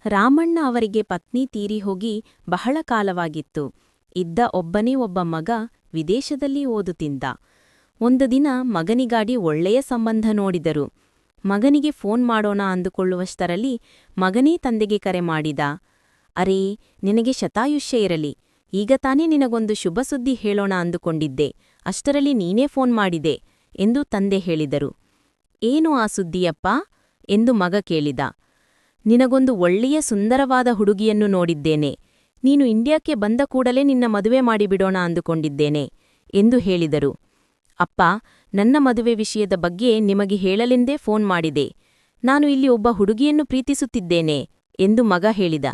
ರಾಮಣ್ಣ ಅವರಿಗೆ ಪತ್ನಿ ತೀರಿ ಹೋಗಿ ಬಹಳ ಕಾಲವಾಗಿತ್ತು. ಇದ್ದ ಒಬ್ಬನೇ ಒಬ್ಬ ಮಗ ವಿದೇಶದಲ್ಲಿ ಓದುತ್ತಿದ್ದ. ಒಂದು ದಿನ ಮಗನಿಗಾಡಿ ಒಳ್ಳೆಯ ಸಂಬಂಧ ನೋಡಿದರು. ಮಗನಿಗೆ ಫೋನ್ ಮಾಡೋಣ ಅಂದುಕೊಳ್ಳುವಷ್ಟರಲ್ಲಿ ಮಗನೇ ತಂದೆಗೆ ಕರೆ ಮಾಡಿದ. ಅರೇ, ನಿನಗೆ ಶತಾಯುಷ್ಯ ಇರಲಿ. ಈಗ ತಾನೇ ನಿನಗೊಂದು ಶುಭ ಸುದ್ದಿ ಹೇಳೋಣ ಅಂದುಕೊಂಡಿದ್ದೆ. ಅಷ್ಟರಲ್ಲಿ ನೀನೇ ಫೋನ್ ಮಾಡಿದೆ ಎಂದು ತಂದೆ ಹೇಳಿದರು. ಏನು ಆ ಸುದ್ದಿಯಪ್ಪ ಎಂದು ಮಗ ಕೇಳಿದ. ನಿನಗೊಂದು ಒಳ್ಳೆಯ ಸುಂದರವಾದ ಹುಡುಗಿಯನ್ನು ನೋಡಿದ್ದೇನೆ. ನೀನು ಇಂಡಿಯಾಕ್ಕೆ ಬಂದ ಕೂಡಲೇ ನಿನ್ನ ಮದುವೆ ಮಾಡಿಬಿಡೋಣ ಅಂದುಕೊಂಡಿದ್ದೇನೆ ಎಂದು ಹೇಳಿದರು. ಅಪ್ಪ, ನನ್ನ ಮದುವೆ ವಿಷಯದ ಬಗ್ಗೆ ನಿಮಗೆ ಹೇಳಲೆಂದೇ ಫೋನ್ ಮಾಡಿದೆ. ನಾನು ಇಲ್ಲಿ ಒಬ್ಬ ಹುಡುಗಿಯನ್ನು ಪ್ರೀತಿಸುತ್ತಿದ್ದೇನೆ ಎಂದು ಮಗ ಹೇಳಿದ.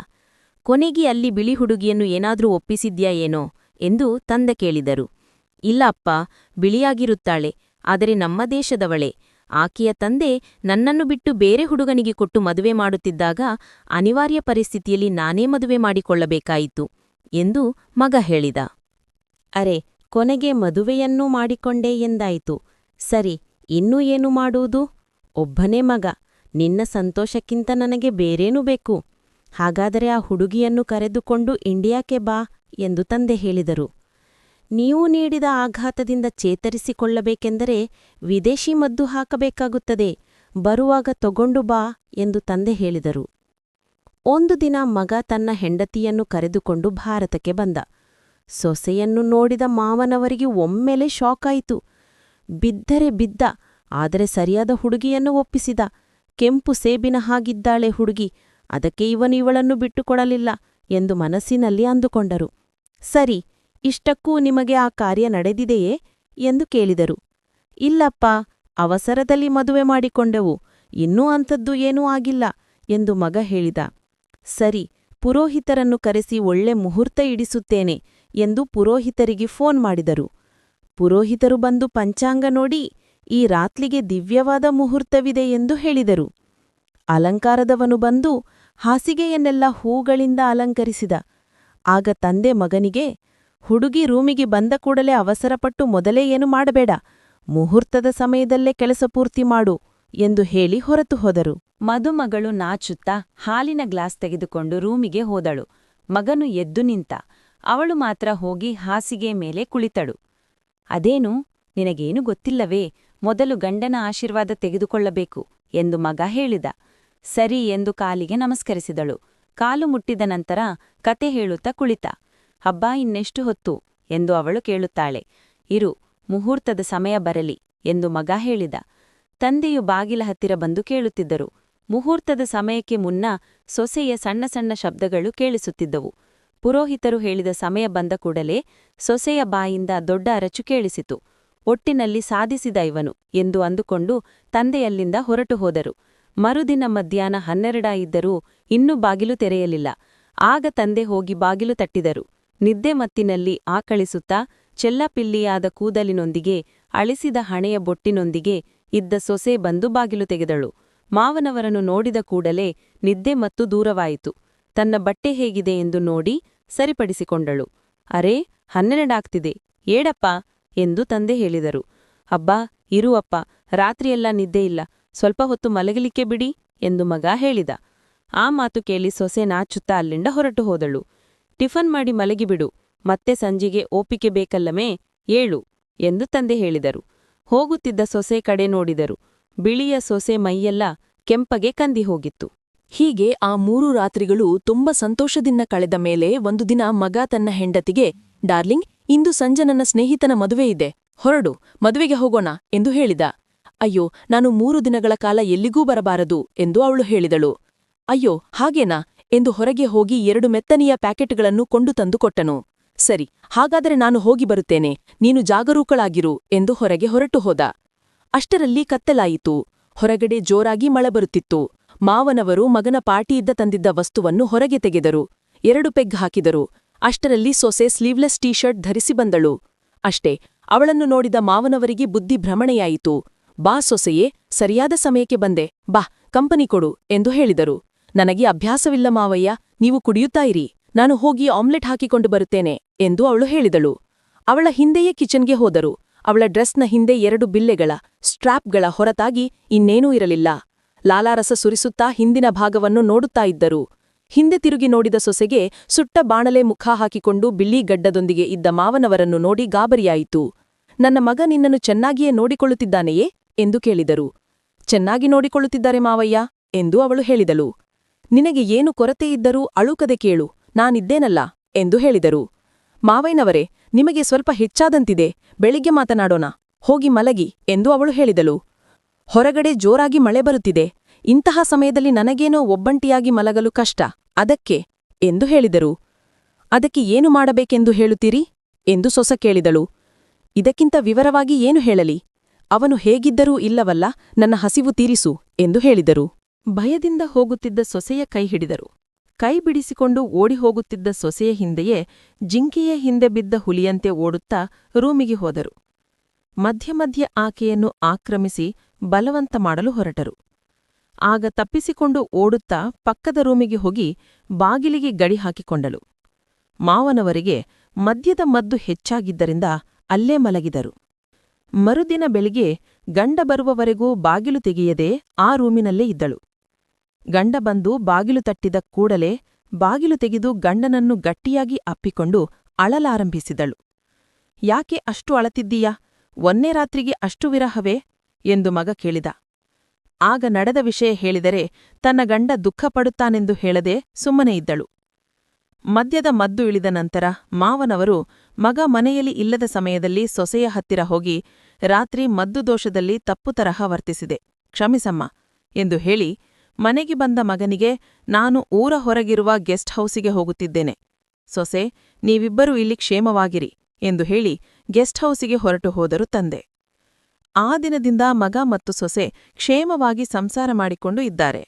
ಕೊನೆಗೆ ಅಲ್ಲಿ ಬಿಳಿ ಹುಡುಗಿಯನ್ನು ಏನಾದ್ರೂ ಒಪ್ಪಿಸಿದ್ಯಾ ಏನೋ ಎಂದು ತಂದೆ ಕೇಳಿದರು. ಇಲ್ಲ ಅಪ್ಪ, ಬಿಳಿಯಾಗಿರುತ್ತಾಳೆ, ಆದರೆ ನಮ್ಮ ದೇಶದವಳೆ. ಆಕೆಯ ತಂದೆ ನನ್ನನ್ನು ಬಿಟ್ಟು ಬೇರೆ ಹುಡುಗನಿಗೆ ಕೊಟ್ಟು ಮದುವೆ ಮಾಡುತ್ತಿದ್ದಾಗ ಅನಿವಾರ್ಯ ಪರಿಸ್ಥಿತಿಯಲ್ಲಿ ನಾನೇ ಮದುವೆ ಮಾಡಿಕೊಳ್ಳಬೇಕಾಯಿತು ಎಂದು ಮಗ ಹೇಳಿದ. ಅರೆ, ಕೊನೆಗೆ ಮದುವೆಯನ್ನೂ ಮಾಡಿಕೊಂಡೆ ಎಂದಾಯಿತು. ಸರಿ, ಇನ್ನೂ ಏನು ಮಾಡುವುದು? ಒಬ್ಬನೇ ಮಗ. ನಿನ್ನ ಸಂತೋಷಕ್ಕಿಂತ ನನಗೆ ಬೇರೇನೂ ಬೇಕು. ಹಾಗಾದರೆ ಆ ಹುಡುಗಿಯನ್ನು ಕರೆದುಕೊಂಡು ಇಂಡಿಯಾಕ್ಕೆ ಬಾ ಎಂದು ತಂದೆ ಹೇಳಿದರು. ನೀವು ನೀಡಿದ ಆಘಾತದಿಂದ ಚೇತರಿಸಿಕೊಳ್ಳಬೇಕೆಂದರೆ ವಿದೇಶಿ ಮದ್ದು ಹಾಕಬೇಕಾಗುತ್ತದೆ. ಬರುವಾಗ ತಗೊಂಡು ಬಾ ಎಂದು ತಂದೆ ಹೇಳಿದರು. ಒಂದು ದಿನ ಮಗ ತನ್ನ ಹೆಂಡತಿಯನ್ನು ಕರೆದುಕೊಂಡು ಭಾರತಕ್ಕೆ ಬಂದ. ಸೊಸೆಯನ್ನು ನೋಡಿದ ಮಾವನವರಿಗೆ ಒಮ್ಮೆಲೆ ಶಾಕಾಯಿತು. ಬಿದ್ದರೆ ಬಿದ್ದ, ಆದರೆ ಸರಿಯಾದ ಹುಡುಗಿಯನ್ನು ಒಪ್ಪಿಸಿದ. ಕೆಂಪು ಸೇಬಿನ ಹಾಗಿದ್ದಾಳೆ ಹುಡುಗಿ, ಅದಕ್ಕೆ ಇವನು ಇವಳನ್ನು ಬಿಟ್ಟುಕೊಡಲಿಲ್ಲ ಎಂದು ಮನಸ್ಸಿನಲ್ಲಿ ಅಂದುಕೊಂಡರು. ಸರಿ, ಇಷ್ಟಕ್ಕೂ ನಿಮಗೆ ಆ ಕಾರ್ಯ ನಡೆದಿದೆಯೇ ಎಂದು ಕೇಳಿದರು. ಇಲ್ಲಪ್ಪ, ಅವಸರದಲ್ಲಿ ಮದುವೆ ಮಾಡಿಕೊಂಡೆವು. ಇನ್ನೂ ಅಂಥದ್ದು ಏನೂ ಆಗಿಲ್ಲ ಎಂದು ಮಗ ಹೇಳಿದ. ಸರಿ, ಪುರೋಹಿತರನ್ನು ಕರೆಸಿ ಒಳ್ಳೆ ಮುಹೂರ್ತ ಇಡಿಸುತ್ತೇನೆ ಎಂದು ಪುರೋಹಿತರಿಗೆ ಫೋನ್ ಮಾಡಿದರು. ಪುರೋಹಿತರು ಬಂದು ಪಂಚಾಂಗ ನೋಡಿ ಈ ರಾತ್ರಿಗೆ ದಿವ್ಯವಾದ ಮುಹೂರ್ತವಿದೆ ಎಂದು ಹೇಳಿದರು. ಅಲಂಕಾರದವನು ಬಂದು ಹಾಸಿಗೆಯನ್ನೆಲ್ಲ ಹೂಗಳಿಂದ ಅಲಂಕರಿಸಿದ. ಆಗ ತಂದೆ ಮಗನಿಗೆ, ಹುಡುಗಿ ರೂಮಿಗೆ ಬಂದ ಕೂಡಲೇ ಅವಸರಪಟ್ಟು ಮೊದಲೇ ಏನು ಮಾಡಬೇಡ, ಮುಹೂರ್ತದ ಸಮಯದಲ್ಲೇ ಕೆಲಸ ಪೂರ್ತಿ ಮಾಡು ಎಂದು ಹೇಳಿ ಹೊರಟು ಹೋದರು. ಮದುಮಗಳು ನಾಚುತ್ತಾ ಹಾಲಿನ ಗ್ಲಾಸ್ ತೆಗೆದುಕೊಂಡು ರೂಮಿಗೆ ಹೋದಳು. ಮಗನು ಎದ್ದು ನಿಂತ. ಅವಳು ಮಾತ್ರ ಹೋಗಿ ಹಾಸಿಗೆ ಮೇಲೆ ಕುಳಿತಳು. ಅದೇನು, ನಿನಗೇನು ಗೊತ್ತಿಲ್ಲವೇ? ಮೊದಲು ಗಂಡನ ಆಶೀರ್ವಾದ ತೆಗೆದುಕೊಳ್ಳಬೇಕು ಎಂದು ಮಗ ಹೇಳಿದ. ಸರಿ ಎಂದು ಕಾಲಿಗೆ ನಮಸ್ಕರಿಸಿದಳು. ಕಾಲು ಮುಟ್ಟಿದ ನಂತರ ಕತೆ ಹೇಳುತ್ತಾ ಕುಳಿತ. ಹಬ್ಬ ಇನ್ನೆಷ್ಟು ಹೊತ್ತು ಎಂದು ಅವಳು ಕೇಳುತ್ತಾಳೆ. ಇರು, ಮುಹೂರ್ತದ ಸಮಯ ಬರಲಿ ಎಂದು ಮಗ ಹೇಳಿದ. ತಂದೆಯು ಬಾಗಿಲ ಹತ್ತಿರ ಬಂದು ಕೇಳುತ್ತಿದ್ದರು. ಮುಹೂರ್ತದ ಸಮಯಕ್ಕೆ ಮುನ್ನ ಸೊಸೆಯ ಸಣ್ಣ ಸಣ್ಣ ಶಬ್ದಗಳು ಕೇಳಿಸುತ್ತಿದ್ದವು. ಪುರೋಹಿತರು ಹೇಳಿದ ಸಮಯ ಬಂದ ಕೂಡಲೇ ಸೊಸೆಯ ಬಾಯಿಂದ ದೊಡ್ಡ ಅರಚು ಕೇಳಿಸಿತು. ಒಟ್ಟಿನಲ್ಲಿ ಸಾಧಿಸಿದ ಇವನು ಎಂದು ಅಂದುಕೊಂಡು ತಂದೆಯಲ್ಲಿಂದ ಹೊರಟು ಹೋದರು. ಮರುದಿನ ಮಧ್ಯಾಹ್ನ 12 ಇದ್ದರೂ ಇನ್ನೂ ಬಾಗಿಲು ತೆರೆಯಲಿಲ್ಲ. ಆಗ ತಂದೆ ಹೋಗಿ ಬಾಗಿಲು ತಟ್ಟಿದರು. ನಿದ್ದೆ ಮತ್ತಿನಲ್ಲಿ ಆಕಳಿಸುತ್ತಾ ಚೆಲ್ಲಪಿಲ್ಲಿಯಾದ ಕೂದಲಿನೊಂದಿಗೆ ಅಳಿಸಿದ ಹಣೆಯ ಬೊಟ್ಟಿನೊಂದಿಗೆ ಇದ್ದ ಸೊಸೆ ಬಂದು ಬಾಗಿಲು ತೆಗೆದಳು. ಮಾವನವರನ್ನು ನೋಡಿದ ಕೂಡಲೇ ನಿದ್ದೆ ಮತ್ತು ದೂರವಾಯಿತು. ತನ್ನ ಬಟ್ಟೆ ಹೇಗಿದೆ ಎಂದು ನೋಡಿ ಸರಿಪಡಿಸಿಕೊಂಡಳು. ಅರೇ, 12 ಆಗ್ತಿದೆ, ಏಡಪ್ಪ ಎಂದು ತಂದೆ ಹೇಳಿದರು. ಅಬ್ಬಾ, ಇರು ಅಪ್ಪ, ರಾತ್ರಿಯೆಲ್ಲ ನಿದ್ದೆಯಿಲ್ಲ, ಸ್ವಲ್ಪ ಹೊತ್ತು ಮಲಗಲಿಕ್ಕೆ ಬಿಡಿ ಎಂದು ಮಗ ಹೇಳಿದ. ಆ ಮಾತು ಕೇಳಿ ಸೊಸೆ ನಾಚುತ್ತಾ ಅಲ್ಲಿಂದ ಹೊರಟು ಹೋದಳು. ಟಿಫನ್ ಮಾಡಿ ಮಲಗಿಬಿಡು, ಮತ್ತೆ ಸಂಜೆಗೆ ಓಪಿಕೆ ಬೇಕಲ್ಲಮೇ, ಏಳು ಎಂದು ತಂದೆ ಹೇಳಿದರು. ಹೋಗುತ್ತಿದ್ದ ಸೊಸೆ ಕಡೆ ನೋಡಿದರು. ಬಿಳಿಯ ಸೊಸೆ ಮೈಯೆಲ್ಲ ಕೆಂಪಗೆ ಕಂದಿ ಹೋಗಿತ್ತು. ಹೀಗೆ ಆ 3 ರಾತ್ರಿಗಳು ತುಂಬ ಸಂತೋಷದಿಂದ ಕಳೆದ ಮೇಲೆ ಒಂದು ದಿನ ಮಗ ತನ್ನ ಹೆಂಡತಿಗೆ, ಡಾರ್ಲಿಂಗ್, ಇಂದು ಸಂಜೆ ನನ್ನ ಸ್ನೇಹಿತನ ಮದುವೆ ಇದೆ, ಹೊರಡು, ಮದುವೆಗೆ ಹೋಗೋಣ ಎಂದು ಹೇಳಿದ. ಅಯ್ಯೋ, ನಾನು 3 ದಿನಗಳ ಕಾಲ ಎಲ್ಲಿಗೂ ಬರಬಾರದು ಎಂದು ಅವಳು ಹೇಳಿದಳು. ಅಯ್ಯೋ, ಹಾಗೇನಾ ಎಂದು ಹೊರಗೆ ಹೋಗಿ 2 ಮೆತ್ತನೆಯ ಪ್ಯಾಕೆಟ್ಗಳನ್ನು ಕೊಂಡು ತಂದು ಕೊಟ್ಟನು. ಸರಿ, ಹಾಗಾದರೆ ನಾನು ಹೋಗಿ ಬರುತ್ತೇನೆ, ನೀನು ಜಾಗರೂಕಳಾಗಿರು ಎಂದು ಹೊರಗೆ ಹೊರಟು ಹೋದ. ಅಷ್ಟರಲ್ಲಿ ಕತ್ತಲಾಯಿತು. ಹೊರಗಡೆ ಜೋರಾಗಿ ಮಳೆ ಬರುತ್ತಿತ್ತು. ಮಾವನವರು ಮಗನ ಪಾರ್ಟಿಯಿದ್ದ ತಂದಿದ್ದ ವಸ್ತುವನ್ನು ಹೊರಗೆ ತೆಗೆದರು. 2 ಪೆಗ್ ಹಾಕಿದರು. ಅಷ್ಟರಲ್ಲಿ ಸೊಸೆ ಸ್ಲೀವ್ಲೆಸ್ ಟೀ ಶರ್ಟ್ ಧರಿಸಿ ಬಂದಳು. ಅಷ್ಟೇ, ಅವಳನ್ನು ನೋಡಿದ ಮಾವನವರಿಗೆ ಬುದ್ಧಿ ಭ್ರಮಣೆಯಾಯಿತು. ಬಾ ಸೊಸೆಯೇ, ಸರಿಯಾದ ಸಮಯಕ್ಕೆ ಬಂದೆ, ಬಾ, ಕಂಪನಿ ಕೊಡು ಎಂದು ಹೇಳಿದರು. ನನಗೆ ಅಭ್ಯಾಸವಿಲ್ಲ ಮಾವಯ್ಯ, ನೀವು ಕುಡಿಯುತ್ತಾ ಇರಿ, ನಾನು ಹೋಗಿ ಆಮ್ಲೆಟ್ ಹಾಕಿಕೊಂಡು ಬರುತ್ತೇನೆ ಎಂದು ಅವಳು ಹೇಳಿದಳು. ಅವಳ ಹಿಂದೆಯೇ ಕಿಚನ್ಗೆ ಹೋದರು. ಅವಳ ಡ್ರೆಸ್ನ ಹಿಂದೆ 2 ಬಿಲ್ಲೆಗಳ ಸ್ಟ್ರಾಪ್ಗಳ ಹೊರತಾಗಿ ಇನ್ನೇನೂ ಇರಲಿಲ್ಲ. ಲಾಲಾರಸ ಸುರಿಸುತ್ತಾ ಹಿಂದಿನ ಭಾಗವನ್ನು ನೋಡುತ್ತಾ ಇದ್ದರು. ಹಿಂದೆ ತಿರುಗಿ ನೋಡಿದ ಸೊಸೆಗೆ ಸುಟ್ಟ ಬಾಣಲೆ ಮುಖ ಹಾಕಿಕೊಂಡು ಬಿಲ್ಲಿಗಡ್ಡದೊಂದಿಗೆ ಇದ್ದ ಮಾವನವರನ್ನು ನೋಡಿ ಗಾಬರಿಯಾಯಿತು. ನನ್ನ ಮಗ ನಿನ್ನನ್ನು ಚೆನ್ನಾಗಿಯೇ ನೋಡಿಕೊಳ್ಳುತ್ತಿದ್ದಾನೆಯೇ ಎಂದು ಕೇಳಿದರು. ಚೆನ್ನಾಗಿ ನೋಡಿಕೊಳ್ಳುತ್ತಿದ್ದಾರೆ ಮಾವಯ್ಯ ಎಂದು ಅವಳು ಹೇಳಿದಳು. ನಿನಗೆ ಏನು ಕೊರತೆಯಿದ್ದರೂ ಅಳುಕದೆ ಕೇಳು, ನಾನಿದ್ದೇನಲ್ಲ ಎಂದು ಹೇಳಿದರು. ಮಾವಯ್ಯನವರೇ, ನಿಮಗೆ ಸ್ವಲ್ಪ ಹೆಚ್ಚಾದಂತಿದೆ, ಬೆಳಿಗ್ಗೆ ಮಾತನಾಡೋಣ, ಹೋಗಿ ಮಲಗಿ ಎಂದು ಅವಳು ಹೇಳಿದಳು. ಹೊರಗಡೆ ಜೋರಾಗಿ ಮಳೆ ಬರುತ್ತಿದೆ, ಇಂತಹ ಸಮಯದಲ್ಲಿ ನನಗೇನೋ ಒಬ್ಬಂಟಿಯಾಗಿ ಮಲಗಲು ಕಷ್ಟ, ಅದಕ್ಕೆ ಎಂದು ಹೇಳಿದರು. ಅದಕ್ಕೆ ಏನು ಮಾಡಬೇಕೆಂದು ಹೇಳುತ್ತೀರಿ ಎಂದು ಸೊಸ ಕೇಳಿದಳು. ಇದಕ್ಕಿಂತ ವಿವರವಾಗಿ ಏನು ಹೇಳಲಿ, ಅವನು ಹೇಗಿದ್ದರೂ ಇಲ್ಲವಲ್ಲ, ನನ್ನ ಹಸಿವು ತೀರಿಸು ಎಂದು ಹೇಳಿದರು. ಭಯದಿಂದ ಹೋಗುತ್ತಿದ್ದ ಸೊಸೆಯ ಕೈ ಹಿಡಿದರು. ಕೈ ಬಿಡಿಸಿಕೊಂಡು ಓಡಿ ಹೋಗುತ್ತಿದ್ದ ಸೊಸೆಯ ಹಿಂದೆಯೇ ಜಿಂಕೆಯ ಹಿಂದೆ ಬಿದ್ದ ಹುಲಿಯಂತೆ ಓಡುತ್ತಾ ರೂಮಿಗೆ ಹೋದರು. ಮಧ್ಯ ಮಧ್ಯೆ ಆಕೆಯನ್ನು ಆಕ್ರಮಿಸಿ ಬಲವಂತ ಮಾಡಲು ಹೊರಟರು. ಆಗ ತಪ್ಪಿಸಿಕೊಂಡು ಓಡುತ್ತಾ ಪಕ್ಕದ ರೂಮಿಗೆ ಹೋಗಿ ಬಾಗಿಲಿಗೆ ಗಡಿ ಹಾಕಿಕೊಂಡಳು. ಮಾವನವರಿಗೆ ಮದ್ಯದ ಮದ್ದು ಹೆಚ್ಚಾಗಿದ್ದರಿಂದ ಅಲ್ಲೇ ಮಲಗಿದರು. ಮರುದಿನ ಬೆಳಿಗ್ಗೆ ಗಂಡ ಬರುವವರೆಗೂ ಬಾಗಿಲು ತೆಗೆಯದೆ ಆ ರೂಮಿನಲ್ಲೇ ಇದ್ದಳು. ಗಂಡ ಬಂದು ಬಾಗಿಲು ತಟ್ಟಿದ ಕೂಡಲೇ ಬಾಗಿಲು ತೆಗೆದು ಗಂಡನನ್ನು ಗಟ್ಟಿಯಾಗಿ ಅಪ್ಪಿಕೊಂಡು ಅಳಲಾರಂಭಿಸಿದಳು. ಯಾಕೆ ಅಷ್ಟು ಅಳತಿದ್ದೀಯಾ, ಒಂದೇ ರಾತ್ರಿಗೆ ಅಷ್ಟು ವಿರಹವೇ ಎಂದು ಮಗ ಕೇಳಿದ. ಆಗ ನಡೆದ ವಿಷಯ ಹೇಳಿದರೆ ತನ್ನ ಗಂಡ ದುಃಖಪಡುತ್ತಾನೆಂದು ಹೇಳದೆ ಸುಮ್ಮನೆ ಇದ್ದಳು. ಮದ್ಯದ ಮದ್ದು ಇಳಿದ ನಂತರ ಮಾವನವರು ಮಗ ಮನೆಯಲ್ಲಿ ಇಲ್ಲದ ಸಮಯದಲ್ಲಿ ಸೊಸೆಯ ಹತ್ತಿರ ಹೋಗಿ, ರಾತ್ರಿ ಮದ್ದು ದೋಷದಲ್ಲಿ ತಪ್ಪು ತರಹ ವರ್ತಿಸಿದೆ, ಕ್ಷಮಿಸಮ್ಮ ಎಂದು ಹೇಳಿ ಮನೆಗೆ ಬಂದ ಮಗನಿಗೆ, ನಾನು ಊರ ಹೊರಗಿರುವ ಗೆಸ್ಟ್ ಹೌಸಿಗೆ ಹೋಗುತ್ತಿದ್ದೇನೆ, ಸೊಸೆ ನೀವಿಬ್ಬರೂ ಇಲ್ಲಿ ಕ್ಷೇಮವಾಗಿರಿ ಎಂದು ಹೇಳಿ ಗೆಸ್ಟ್ ಹೌಸಿಗೆ ಹೊರಟು ಹೋದರು ತಂದೆ. ಆ ದಿನದಿಂದ ಮಗ ಮತ್ತು ಸೊಸೆ ಕ್ಷೇಮವಾಗಿ ಸಂಸಾರ ಮಾಡಿಕೊಂಡು ಇದ್ದಾರೆ.